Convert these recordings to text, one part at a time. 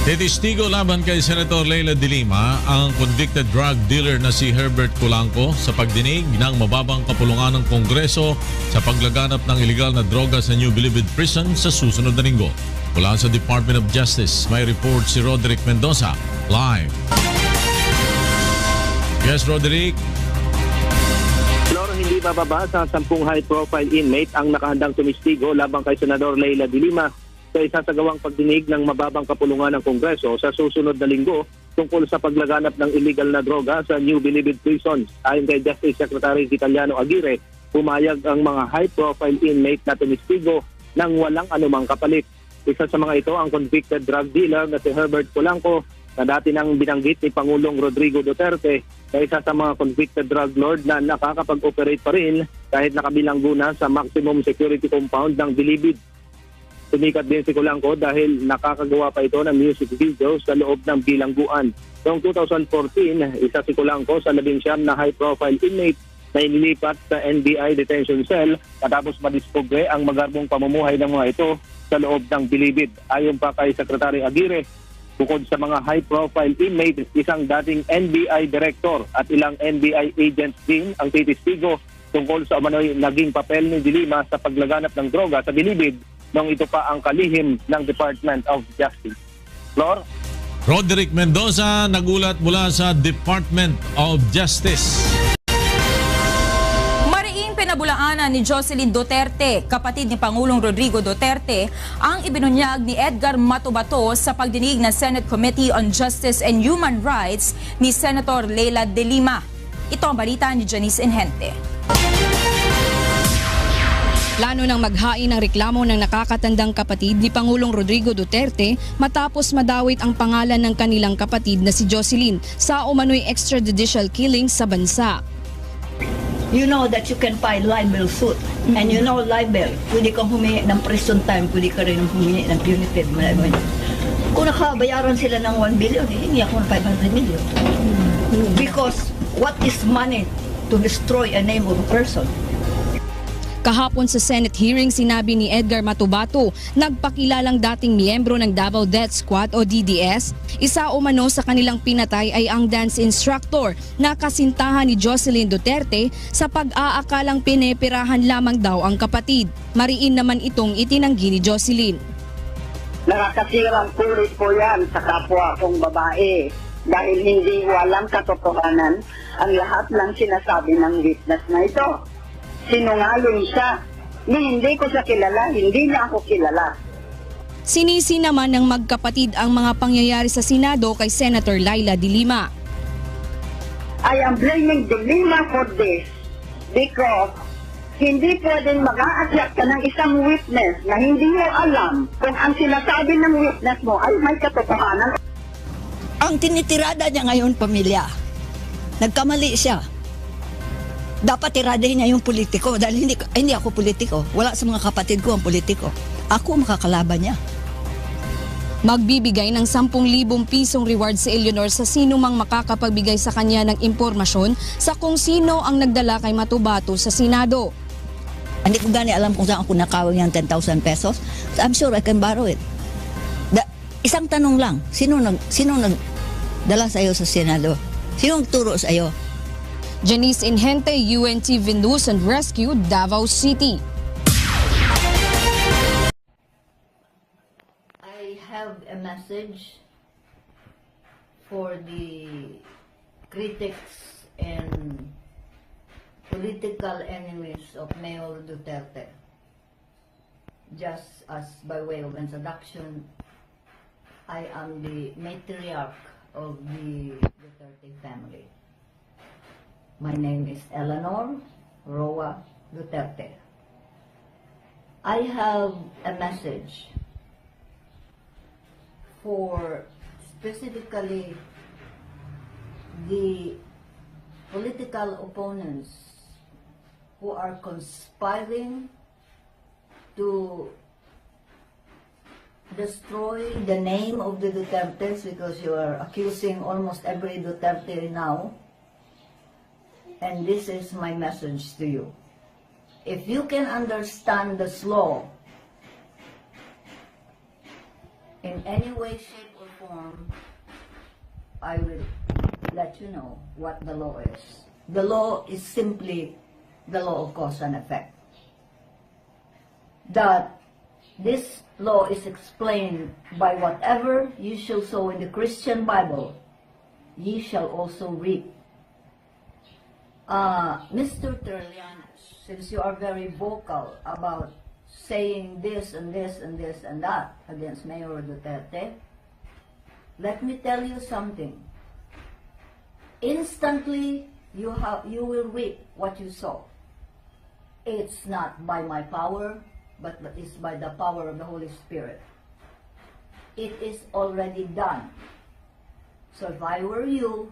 Testigo laban kay Senator Leila de Lima ang convicted drug dealer na si Herbert Polanco sa pagdinig ng mababang kapulungan ng Kongreso sa paglaganap ng ilegal na droga sa New Bilibid Prison sa susunod na linggo. Mula sa Department of Justice, may report si Roderick Mendoza live. Yes, Roderick. Flor, hindi bababa sa 10 high-profile inmate ang nakahandang tumistigo labang kay Senador Leila de Lima sa isasagawang pagdinig ng mababang kapulungan ng Kongreso sa susunod na linggo tungkol sa paglaganap ng illegal na droga sa New Bilibid Prison. Ayon kay Justice Secretary Vitaliano Aguirre, pumayag ang mga high-profile inmate na tumistigo nang walang anumang kapalit. Isa sa mga ito ang convicted drug dealer na si Herbert Polanco na dati nang binanggit ni Pangulong Rodrigo Duterte na isa sa mga convicted drug lord na nakakapag-operate pa rin kahit nakabilanggo na sa maximum security compound ng Bilibid. Sumikat din si Polanco dahil nakakagawa pa ito ng music video sa loob ng bilangguan. Noong 2014, isa si Polanco sa 19 na high-profile inmate na inilipat sa NBI detention cell matapos madiskubre ang magarbong pamumuhay ng mga ito sa loob ng Bilibid. Ayon pa kay Secretary Aguirre, bukod sa mga high-profile inmate, isang dating NBI director at ilang NBI agents din ang titistigo tungkol sa umano'y naging papel ni de Lima sa paglaganap ng droga sa Bilibid nung ito pa ang kalihim ng Department of Justice. Flor? Roderick Mendoza, nagulat mula sa Department of Justice. Mariing pinabulaanan ni Jocelyn Duterte, kapatid ni Pangulong Rodrigo Duterte, ang ibinunyag ni Edgar Matubato sa pagdinig ng Senate Committee on Justice and Human Rights ni Senator Leila de Lima. Ito ang balita ni Janice Inhente. Plano ng maghain ng reklamo ng nakakatandang kapatid ni Pangulong Rodrigo Duterte matapos madawit ang pangalan ng kanilang kapatid na si Jocelyn sa umano'y extrajudicial killing sa bansa. You know that you can file libel suit. And you know libel, pwede kang humingi ng prison time, pwede ka rin humingi ng punitive. Kung nakabayaran sila ng 1 billion, hindi ako ng 500 million. Because what is money to destroy a name of a person? Kahapon sa Senate hearing, sinabi ni Edgar Matubato, nagpakilalang dating miyembro ng Davao Death Squad o DDS, isa umano sa kanilang pinatay ay ang dance instructor na kasintahan ni Jocelyn Duterte sa pag-aakalang pinepirahan lamang daw ang kapatid. Mariin naman itong itinanggi ni Jocelyn. Nakakasirang kulit po yan sa kapwa kong babae dahil hindi walang katotohanan ang lahat lang sinasabi ng witness na ito. Sinungaling siya. Hindi ko siya kilala, hindi niya ako kilala. Sinisi naman ng magkapatid ang mga pangyayari sa Senado kay Senator Leila de Lima. I am blaming de Lima for this because hindi pwedeng mag-aakyat ka ng isang witness na hindi mo alam kung ang sinasabi ng witness mo ay may katotohanan. Ang tinitirada niya ngayon, pamilya, nagkamali siya. Dapat tiradahin niya yung politiko dahil hindi ako politiko. Wala sa mga kapatid ko ang politiko. Ako makakalaban niya. Magbibigay ng 10,000 pisong reward sa Eleanor sa sino mang makakapagbigay sa kanya ng impormasyon sa kung sino ang nagdala kay Matubato sa Senado. Hindi ko gani alam kung saan ako nakawin yung 10,000 pesos. So I'm sure I can borrow it. Isang tanong lang, sino nagdala sa iyo sa Senado? Sino nagturo sa iyo? Janice Inhente, UNTV News and Rescue, Davao City. I have a message for the critics and political enemies of Mayor Duterte. Just as by way of introduction, I am the matriarch of the Duterte family. My name is Eleanor Roa Duterte. I have a message for specifically the political opponents who are conspiring to destroy the name of the Dutertes, because you are accusing almost every Duterte now. And this is my message to you. If you can understand this law in any way, shape, or form, form, I will let you know what the law is. The law is simply the law of cause and effect. That this law is explained by whatever you shall sow in the Christian Bible, ye shall also reap. Mr. Terlianes, since you are very vocal about saying this and this and this and that against Mayor Duterte, let me tell you something. Instantly, you will reap what you sow. It's not by my power, but it's by the power of the Holy Spirit. It is already done. So if I were you,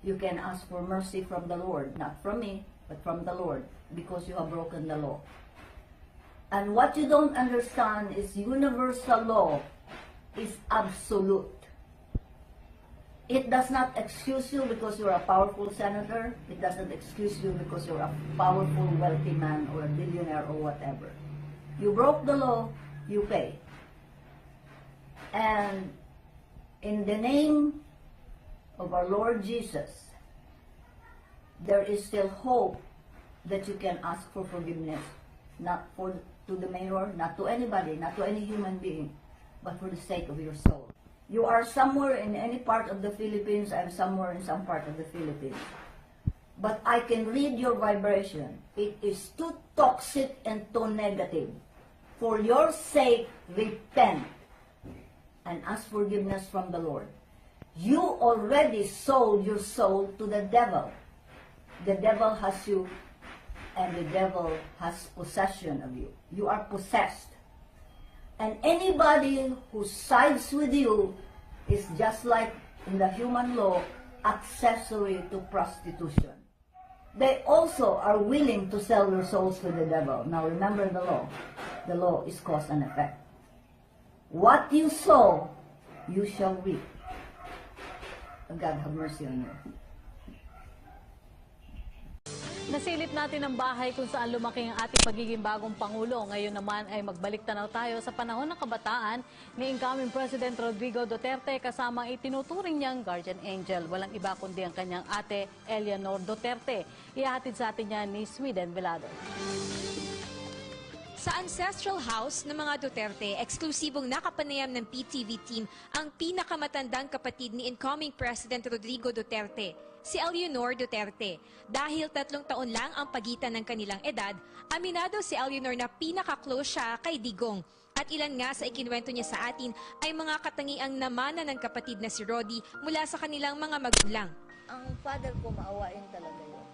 you can ask for mercy from the Lord, not from me, but from the Lord, because you have broken the law. And what you don't understand is universal law is absolute. It does not excuse you because you're a powerful senator. It doesn't excuse you because you're a powerful, wealthy man or a billionaire or whatever. You broke the law, you pay. And in the name of our Lord Jesus, there is still hope that you can ask for forgiveness, not to the mayor, not to anybody, not to any human being, but for the sake of your soul. You are somewhere in any part of the Philippines, I'm somewhere in some part of the Philippines. But I can read your vibration. It is too toxic and too negative. For your sake, repent and ask forgiveness from the Lord. You already sold your soul to the devil. The devil has you, and the devil has possession of you. You are possessed. And anybody who sides with you is just like in the human law, accessory to prostitution. They also are willing to sell their souls to the devil. Now remember the law. The law is cause and effect. What you sow, you shall reap. God have mercy on you. Nasilip natin ang bahay kung saan lumaki ang ating pagiging bagong Pangulo. Ngayon naman ay magbalik tanaw tayo sa panahon ng kabataan ni incoming President Rodrigo Duterte kasama ang itinuturing niyang guardian angel. Walang iba kundi ang kanyang ate Eleanor Duterte. Ihahatid sa atin niya ni Sweden Velado. Sa ancestral house ng mga Duterte, eksklusibong nakapanayam ng PTV team ang pinakamatandang kapatid ni incoming President Rodrigo Duterte, si Eleanor Duterte. Dahil 3 taon lang ang pagitan ng kanilang edad, aminado si Eleanor na pinaka-close siya kay Digong. At ilan nga sa ikinuwento niya sa atin ay mga katangiang namana ng kapatid na si Rodi mula sa kanilang mga magulang. Ang father ko maawain talaga yun.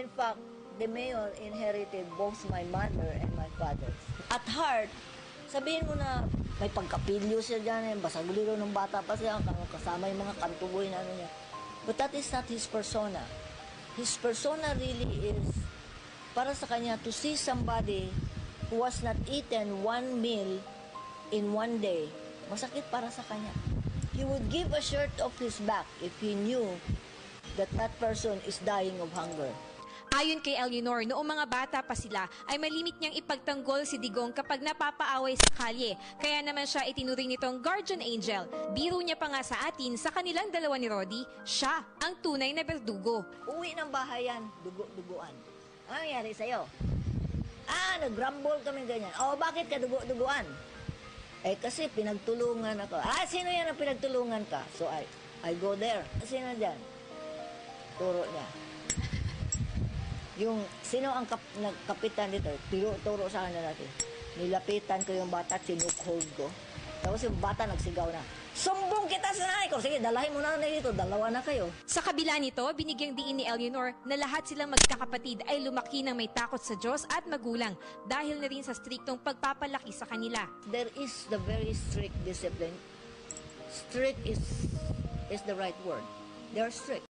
In fact, the mayor inherited both my mother and my father. At heart, sabihin mo na may pagkapilyo siya dyan, basaguliro ng bata pa siya, kasama yung mga kantuboy na ano niya. But that is not his persona. His persona really is para sa kanya to see somebody who was not eaten one meal in one day. Masakit para sa kanya. He would give a shirt off his back if he knew that that person is dying of hunger. Ayon kay Eleanor, noong mga bata pa sila ay malimit niyang ipagtanggol si Digong kapag napapaaway sa kalye. Kaya naman siya itinuring nitong guardian angel. Biro niya pa nga sa atin, sa kanilang dalawa ni Rodi, siya ang tunay na berdugo. Uwi ng bahay yan, dugo-duguan. Ano nangyari sa'yo? Nag-grumble kami ganyan. Bakit ka dugo-duguan? Kasi pinagtulungan ako. Sino yan ang pinagtulungan ka? So I go there. Sino dyan? Turo niya. Yung, sino ang kapitan dito? Turo sa kanila natin. Nilapitan ko yung bata at sinukhold ko. Tapos yung bata nagsigaw na, sumbong kita sa nanay ko! Sige, dalahin mo na dito, dalawa na kayo. Sa kabila nito, binigyang diin ni Eleanor na lahat silang magkakapatid ay lumaki ng may takot sa Diyos at magulang dahil na rin sa striktong pagpapalaki sa kanila. There is the very strict discipline. Strict is the right word. They're strict.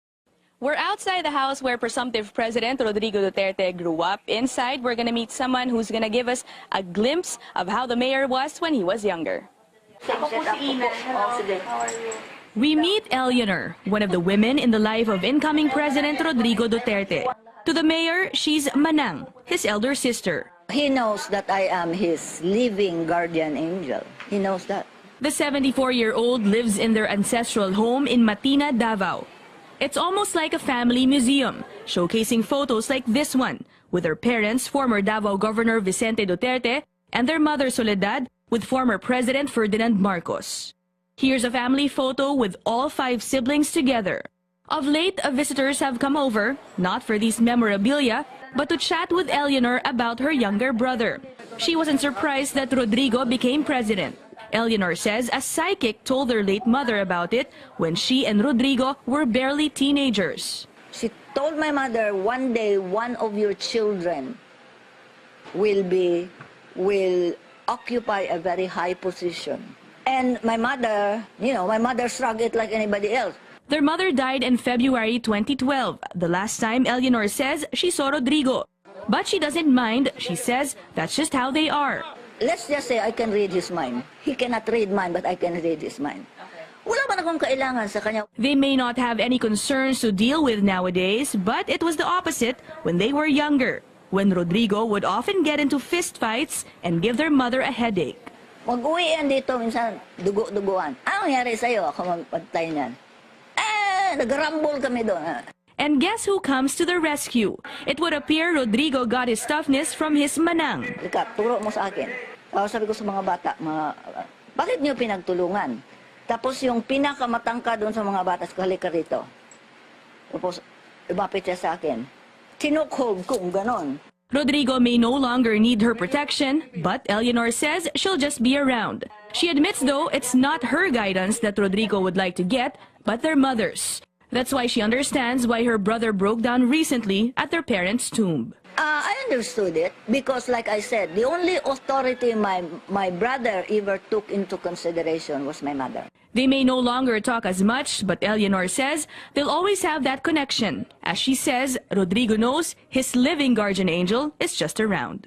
We're outside the house where presumptive President Rodrigo Duterte grew up. Inside, we're gonna meet someone who's gonna give us a glimpse of how the mayor was when he was younger. Ako po si Ina. Hello, how are you? We meet Eleanor, one of the women in the life of incoming President Rodrigo Duterte. To the mayor, she's Manang, his elder sister. He knows that I am his living guardian angel. He knows that. The 74-year-old lives in their ancestral home in Matina, Davao. It's almost like a family museum, showcasing photos like this one, with their parents, former Davao Governor Vicente Duterte, and their mother Soledad, with former President Ferdinand Marcos. Here's a family photo with all 5 siblings together. Of late, visitors have come over, not for these memorabilia, but to chat with Eleanor about her younger brother. She wasn't surprised that Rodrigo became president. Eleanor says a psychic told their late mother about it when she and Rodrigo were barely teenagers. She told my mother, one day one of your children will occupy a very high position. And my mother, my mother shrugged it like anybody else. Their mother died in February 2012, the last time Eleanor says she saw Rodrigo. But she doesn't mind. She says that's just how they are. Let's just say I can read his mind. He cannot read mine, but I can read his mind. Wala man akong kailangan sa kanya. They may not have any concerns to deal with nowadays, but it was the opposite when they were younger, when Rodrigo would often get into fistfights and give their mother a headache. Mag-uwi yan dito, minsan dugo-duguan. Anong nangyari sa'yo? Ako magpantay niyan. Nag-rumble kami doon. And guess who comes to the rescue? It would appear Rodrigo got his toughness from his manang. Ika, turo mo sa akin. Sabi ko sa mga bata, bakit niyo pinagtulungan? Tapos yung pinakamatangka doon sa mga bata, halika rito. Tapos, lumapit siya sa akin. Tinukhold ko, ganon. Rodrigo may no longer need her protection, but Eleanor says she'll just be around. She admits, though, it's not her guidance that Rodrigo would like to get, but their mother's. That's why she understands why her brother broke down recently at their parents' tomb. I understood it because, like I said, the only authority my brother ever took into consideration was my mother. They may no longer talk as much, but Eleanor says they'll always have that connection. As she says, Rodrigo knows his living guardian angel is just around.